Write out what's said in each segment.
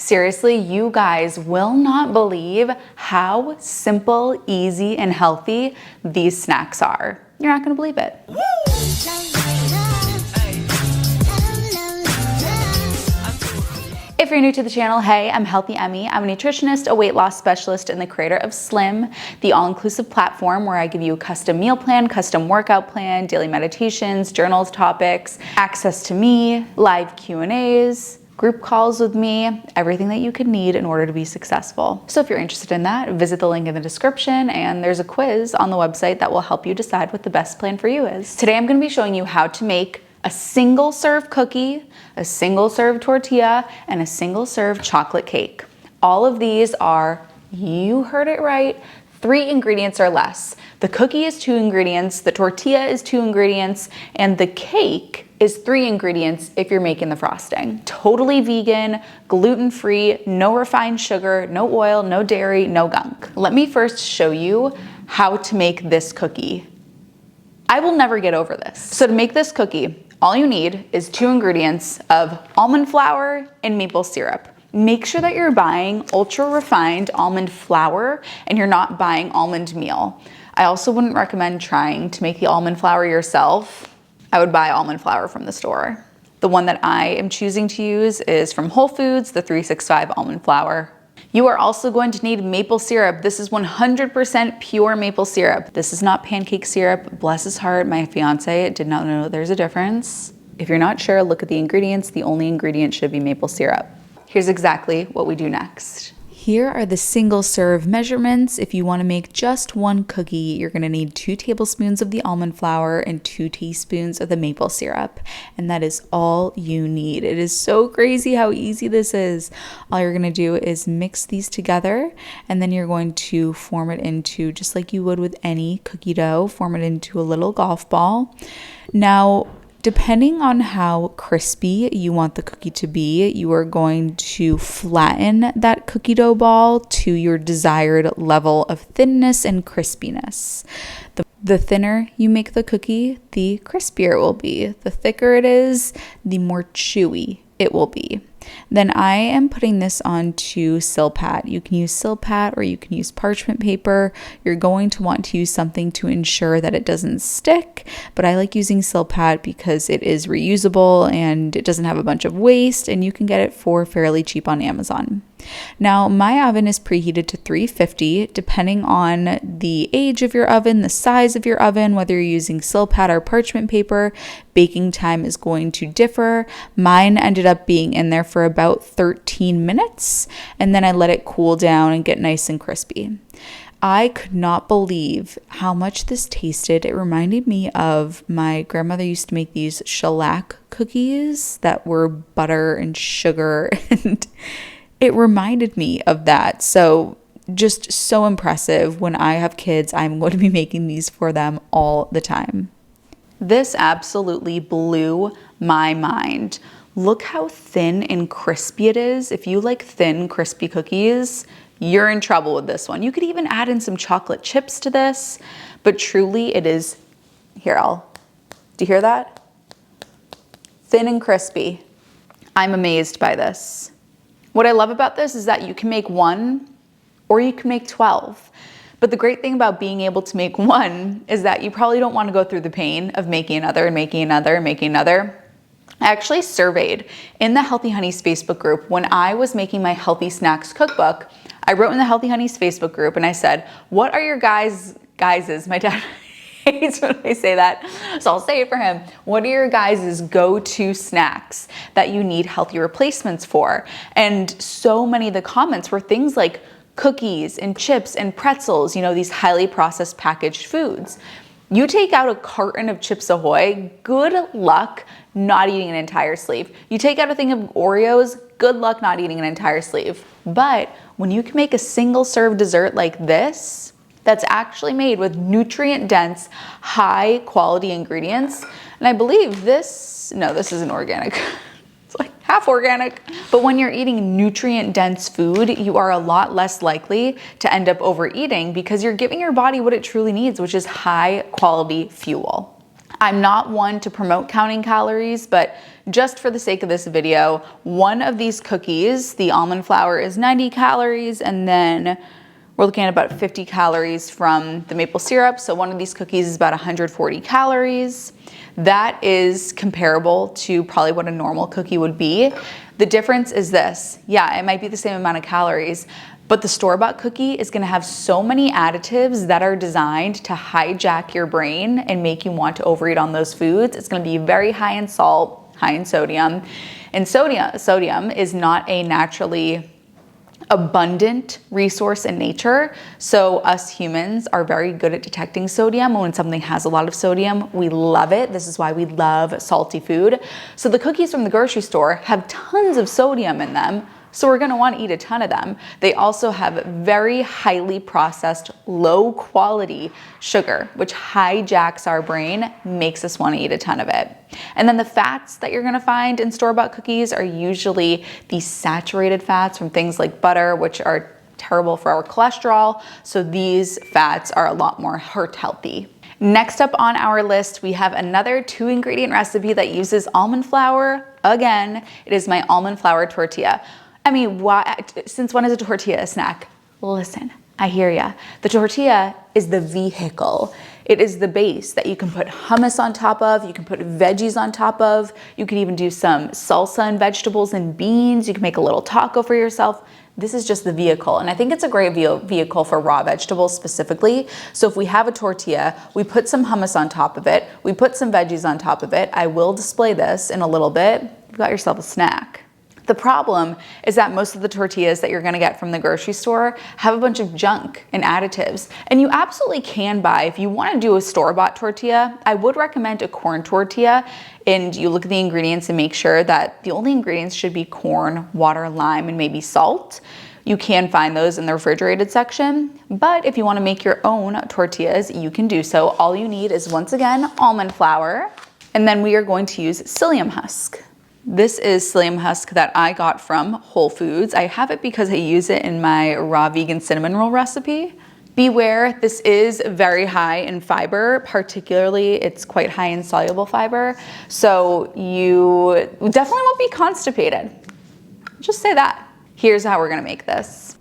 Seriously, you guys will not believe how simple, easy, and healthy these snacks are. You're not gonna believe it. If you're new to the channel, hey, I'm Healthy Emmie. I'm a nutritionist, a weight loss specialist, and the creator of Slim, the all-inclusive platform where I give you a custom meal plan, custom workout plan, daily meditations, journals, topics, access to me, live Q&As, group calls with me, everything that you could need in order to be successful. So if you're interested in that, visit the link in the description, and there's a quiz on the website that will help you decide what the best plan for you is. Today I'm gonna be showing you how to make a single serve cookie, a single serve tortilla, and a single serve chocolate cake. All of these are, you heard it right, 3 ingredients or less. The cookie is 2 ingredients, the tortilla is 2 ingredients, and the cake is 3 ingredients if you're making the frosting. Totally vegan, gluten-free, no refined sugar, no oil, no dairy, no gunk. Let me first show you how to make this cookie. I will never get over this. So to make this cookie, all you need is 2 ingredients of almond flour and maple syrup. Make sure that you're buying ultra refined almond flour and you're not buying almond meal. I also wouldn't recommend trying to make the almond flour yourself. I would buy almond flour from the store. The one that I am choosing to use is from Whole Foods, the 365 almond flour. You are also going to need maple syrup. This is 100% pure maple syrup. This is not pancake syrup. Bless his heart, my fiance did not know there's a difference. If you're not sure, look at the ingredients. The only ingredient should be maple syrup. Here's exactly what we do next. Here are the single serve measurements. If you want to make just 1 cookie, you're going to need 2 tablespoons of the almond flour and 2 teaspoons of the maple syrup. And that is all you need. It is so crazy how easy this is. All you're going to do is mix these together, and then you're going to form it into, just like you would with any cookie dough, form it into a little golf ball. Now, depending on how crispy you want the cookie to be, you are going to flatten that cookie dough ball to your desired level of thinness and crispiness. The thinner you make the cookie, the crispier it will be. The thicker it is, the more chewy it will be. Then I am putting this onto Silpat. You can use Silpat or you can use parchment paper. You're going to want to use something to ensure that it doesn't stick, but I like using Silpat because it is reusable and it doesn't have a bunch of waste, and you can get it for fairly cheap on Amazon. Now, my oven is preheated to 350. Depending on the age of your oven, the size of your oven, whether you're using Silpat or parchment paper, baking time is going to differ. Mine ended up being in there for about 13 minutes, and then I let it cool down and get nice and crispy. I could not believe how much this tasted. It reminded me of my grandmother used to make these shellac cookies that were butter and sugar, and it reminded me of that. So just so impressive. When I have kids, I'm going to be making these for them all the time. This absolutely blew my mind. Look how thin and crispy it is. If you like thin, crispy cookies, you're in trouble with this one. You could even add in some chocolate chips to this, but truly it is, do you hear that? Thin and crispy. I'm amazed by this. What I love about this is that you can make 1 or you can make 12. But the great thing about being able to make 1 is that you probably don't want to go through the pain of making another and making another and making another. I actually surveyed in the Healthy Hunnies Facebook group when I was making my healthy snacks cookbook. I wrote in the Healthy Hunnies Facebook group and I said, what are your guys', my dad hates when I say that, so I'll say it for him. What are your guys' go-to snacks that you need healthy replacements for? And so many of the comments were things like cookies and chips and pretzels, these highly processed packaged foods. You take out a carton of Chips Ahoy, good luck not eating an entire sleeve. You take out a thing of Oreos, good luck not eating an entire sleeve. But when you can make a single serve dessert like this, that's actually made with nutrient-dense, high-quality ingredients. And I believe this isn't organic. It's like half organic. But when you're eating nutrient-dense food, you are a lot less likely to end up overeating because you're giving your body what it truly needs, which is high-quality fuel. I'm not one to promote counting calories, but just for the sake of this video, one of these cookies, the almond flour, is 90 calories, and then we're looking at about 50 calories from the maple syrup. So one of these cookies is about 140 calories. That is comparable to probably what a normal cookie would be. The difference is this. Yeah, it might be the same amount of calories, but the store-bought cookie is gonna have so many additives that are designed to hijack your brain and make you want to overeat on those foods. It's gonna be very high in salt, high in sodium. And sodium is not a naturally abundant resource in nature. So us humans are very good at detecting sodium. When something has a lot of sodium, we love it. This is why we love salty food. So the cookies from the grocery store have tons of sodium in them. So we're gonna wanna eat a ton of them. They also have very highly processed, low quality sugar, which hijacks our brain, makes us wanna eat a ton of it. And then the fats that you're gonna find in store-bought cookies are usually the saturated fats from things like butter, which are terrible for our cholesterol. So these fats are a lot more heart healthy. Next up on our list, we have another 2-ingredient recipe that uses almond flour. Again, it is my almond flour tortilla. I mean, why, since when is a tortilla a snack? Listen, I hear ya. The tortilla is the vehicle. It is the base that you can put hummus on top of, you can put veggies on top of, you can even do some salsa and vegetables and beans, you can make a little taco for yourself. This is just the vehicle, and I think it's a great vehicle for raw vegetables specifically. So if we have a tortilla, we put some hummus on top of it, we put some veggies on top of it. I will display this in a little bit. You've got yourself a snack. The problem is that most of the tortillas that you're gonna get from the grocery store have a bunch of junk and additives. And you absolutely can buy, if you wanna do a store-bought tortilla, I would recommend a corn tortilla. And you look at the ingredients and make sure that the only ingredients should be corn, water, lime, and maybe salt. You can find those in the refrigerated section. But if you wanna make your own tortillas, you can do so. All you need is, once again, almond flour. And then we are going to use psyllium husk. This is psyllium husk that I got from Whole Foods. I have it because I use it in my raw vegan cinnamon roll recipe. Beware, this is very high in fiber, particularly it's quite high in soluble fiber. So you definitely won't be constipated. Just say that. Here's how we're gonna make this.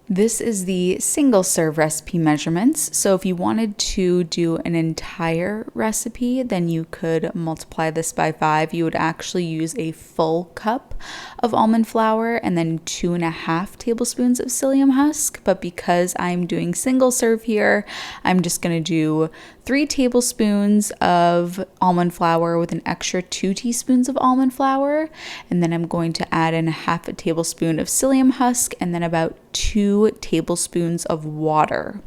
This is the single serve recipe measurements. So if you wanted to do an entire recipe, then you could multiply this by 5. You would actually use a full cup of almond flour and then 2.5 tablespoons of psyllium husk. But because I'm doing single serve here, I'm just gonna do 3 tablespoons of almond flour with an extra 2 teaspoons of almond flour. And then I'm going to add in 1/2 tablespoon of psyllium husk and then about 2 tablespoons of water.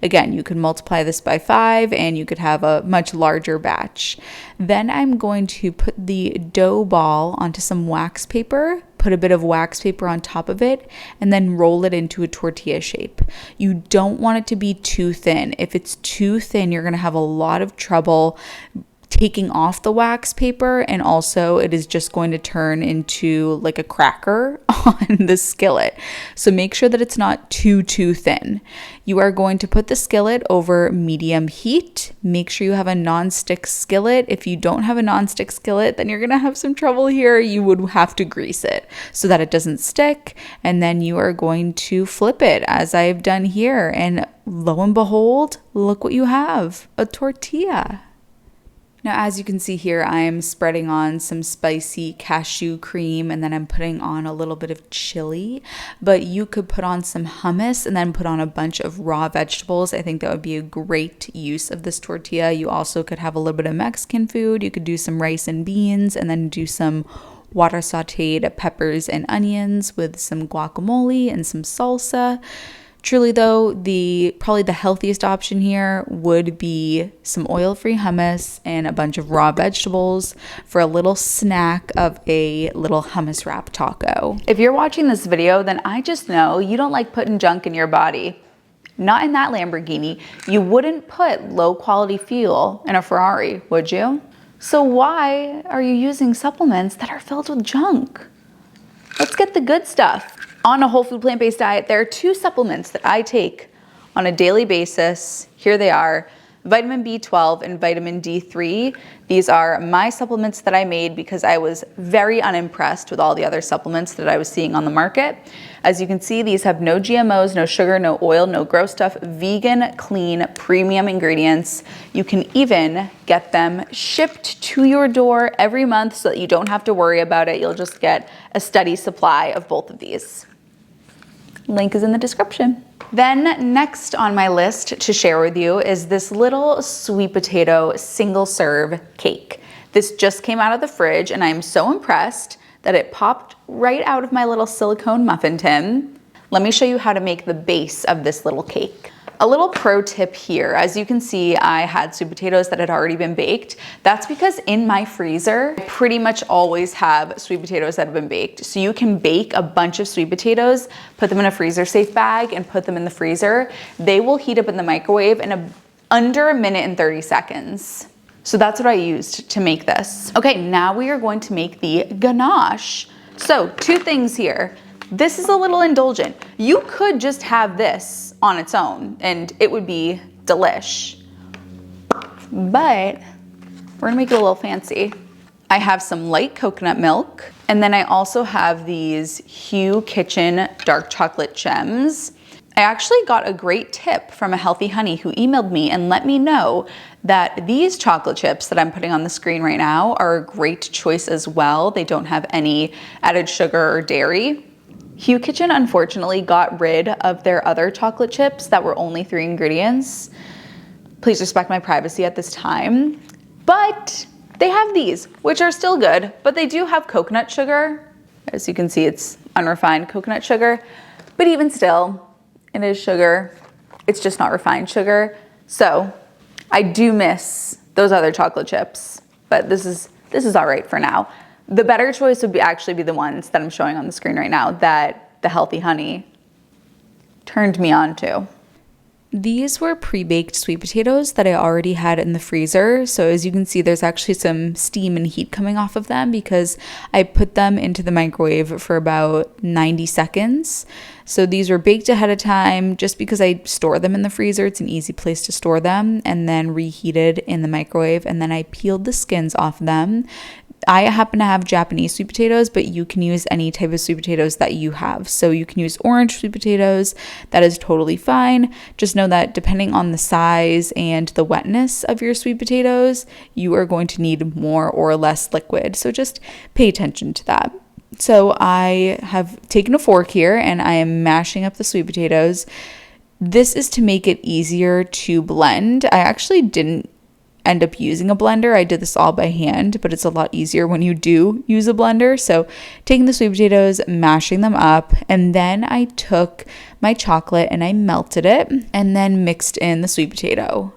Again, you could multiply this by 5 and you could have a much larger batch. Then I'm going to put the dough ball onto some wax paper, put a bit of wax paper on top of it, and then roll it into a tortilla shape. You don't want it to be too thin. If it's too thin, you're gonna have a lot of trouble taking off the wax paper, and also it is just going to turn into like a cracker on the skillet. So make sure that it's not too thin. You are going to put the skillet over medium heat. Make sure you have a non-stick skillet. If you don't have a non-stick skillet, then you're gonna have some trouble here. You would have to grease it so that it doesn't stick, and then you are going to flip it as I've done here, and lo and behold, look what you have, a tortilla. Now, as you can see here, I'm spreading on some spicy cashew cream, and then I'm putting on a little bit of chili, but you could put on some hummus and then put on a bunch of raw vegetables. I think that would be a great use of this tortilla. You also could have a little bit of Mexican food. You could do some rice and beans and then do some water sauteed peppers and onions with some guacamole and some salsa. Truly though, probably the healthiest option here would be some oil-free hummus and a bunch of raw vegetables for a little snack of a little hummus wrap taco. If you're watching this video, then I just know you don't like putting junk in your body. Not in that Lamborghini. You wouldn't put low-quality fuel in a Ferrari, would you? So why are you using supplements that are filled with junk? Let's get the good stuff. On a whole food plant-based diet, there are 2 supplements that I take on a daily basis. Here they are. vitamin B12 and vitamin D3. These are my supplements that I made because I was very unimpressed with all the other supplements that I was seeing on the market. As you can see, these have no GMOs, no sugar, no oil, no gross stuff, vegan, clean, premium ingredients. You can even get them shipped to your door every month so that you don't have to worry about it. You'll just get a steady supply of both of these. Link is in the description. Then next on my list to share with you is this little sweet potato single serve cake. This just came out of the fridge and I'm so impressed that it popped right out of my little silicone muffin tin. Let me show you how to make the base of this little cake. A little pro tip here, as you can see, I had sweet potatoes that had already been baked. That's because in my freezer, I pretty much always have sweet potatoes that have been baked. So you can bake a bunch of sweet potatoes, put them in a freezer safe bag and put them in the freezer. They will heat up in the microwave in under a minute and 30 seconds. So that's what I used to make this. Okay, now we are going to make the ganache. So 2 things here. This is a little indulgent. You could just have this on its own and it would be delish. But we're gonna make it a little fancy. I have some light coconut milk, and then I also have these Hu Kitchen dark chocolate gems. I actually got a great tip from a Healthy Honey who emailed me and let me know that these chocolate chips that I'm putting on the screen right now are a great choice as well. They don't have any added sugar or dairy. Hu Kitchen unfortunately got rid of their other chocolate chips that were only 3 ingredients. Please respect my privacy at this time. But they have these, which are still good, but they do have coconut sugar. As you can see, it's unrefined coconut sugar, but even still, it is sugar. It's just not refined sugar. So I do miss those other chocolate chips, but this is all right for now. The better choice would actually be the ones that I'm showing on the screen right now that the Healthy Honey turned me on to. These were pre-baked sweet potatoes that I already had in the freezer. So as you can see, there's actually some steam and heat coming off of them because I put them into the microwave for about 90 seconds. So these were baked ahead of time just because I store them in the freezer. It's an easy place to store them, and then reheated in the microwave. And then I peeled the skins off them. I happen to have Japanese sweet potatoes, but you can use any type of sweet potatoes that you have. So you can use orange sweet potatoes. That is totally fine. Just know that depending on the size and the wetness of your sweet potatoes, you are going to need more or less liquid. So just pay attention to that. So I have taken a fork here and I am mashing up the sweet potatoes. This is to make it easier to blend. I actually didn't end up using a blender. I did this all by hand, but it's a lot easier when you do use a blender. So taking the sweet potatoes, mashing them up, and then I took my chocolate and I melted it and then mixed in the sweet potato.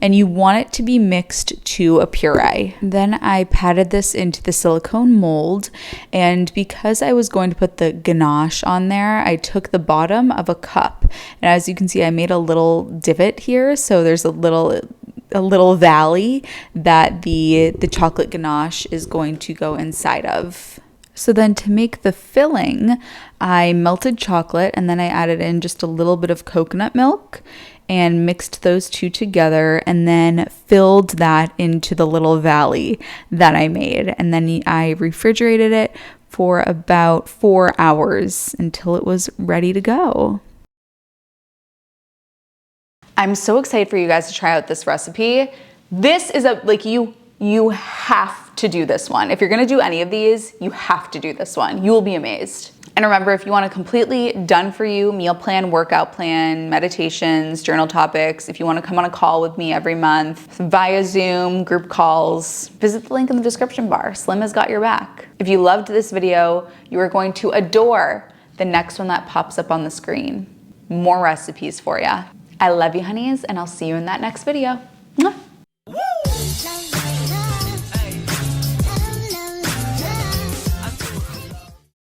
And you want it to be mixed to a puree. Then I patted this into the silicone mold, and because I was going to put the ganache on there, I took the bottom of a cup. And as you can see, I made a little divot here, so there's a little valley that the chocolate ganache is going to go inside of. So then to make the filling, I melted chocolate and then I added in just a little bit of coconut milk and mixed those two together and then filled that into the little valley that I made. And then I refrigerated it for about 4 hours until it was ready to go. I'm so excited for you guys to try out this recipe. This is you have to do this one. If you're gonna do any of these, you have to do this one. You will be amazed. And remember, if you want a completely done for you meal plan, workout plan, meditations, journal topics, if you wanna come on a call with me every month via Zoom, group calls, visit the link in the description bar. Slim has got your back. If you loved this video, you are going to adore the next one that pops up on the screen. More recipes for you. I love you, honeys, and I'll see you in that next video. Mwah.